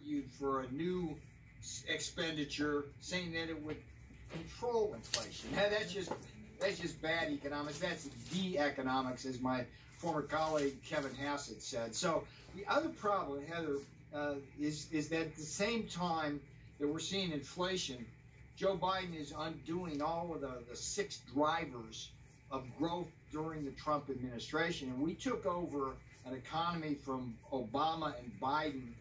argued for a new expenditure, saying that it would control inflation. Now, that's just bad economics. That's de-economics, as my former colleague Kevin Hassett said. So the other problem, Heather, is that at the same time that we're seeing inflation, Joe Biden is undoing all of the 6 drivers of growth during the Trump administration. And we took over an economy from Obama and Biden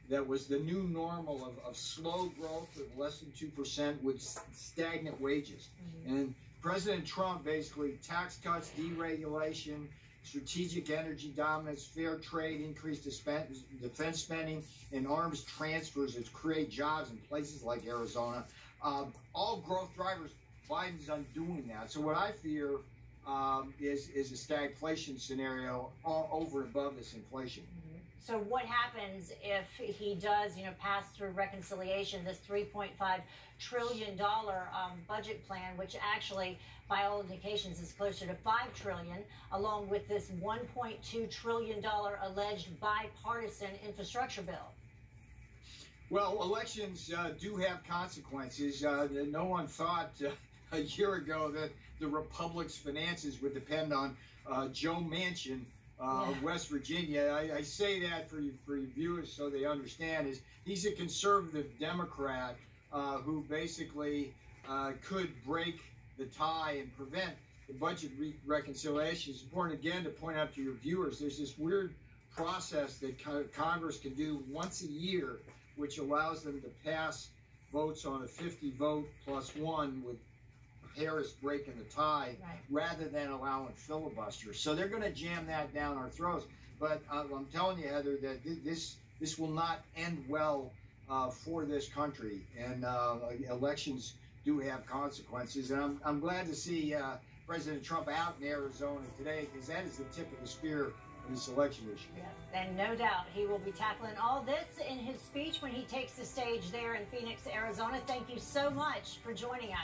that was the new normal of slow growth of less than 2% with stagnant wages. Mm-hmm. And President Trump basically tax cuts, deregulation, strategic energy dominance, fair trade, increased defense spending, and arms transfers that create jobs in places like Arizona. All growth drivers, Biden's undoing that. So what I fear is a stagflation scenario over and above this inflation. Mm-hmm. So what happens if he does, pass through reconciliation, this $3.5 trillion budget plan, which actually, by all indications, is closer to $5 trillion, along with this $1.2 trillion alleged bipartisan infrastructure bill? Well, elections do have consequences. No one thought a year ago that the Republic's finances would depend on Joe Manchin of West Virginia. I say that for your viewers so they understand. He's a conservative Democrat who basically could break the tie and prevent the budget reconciliation. It's important, again, to point out to your viewers, there's this weird process that Congress can do once a year, which allows them to pass votes on a 50 vote plus one with Harris breaking the tie, right, rather than allowing filibusters. So they're going to jam that down our throats. But I'm telling you, Heather, that this will not end well for this country. And elections do have consequences. And I'm glad to see President Trump out in Arizona today, because that is the tip of the spear in this election issue. Yes, and no doubt he will be tackling all this in his speech when he takes the stage there in Phoenix, Arizona. Thank you so much for joining us.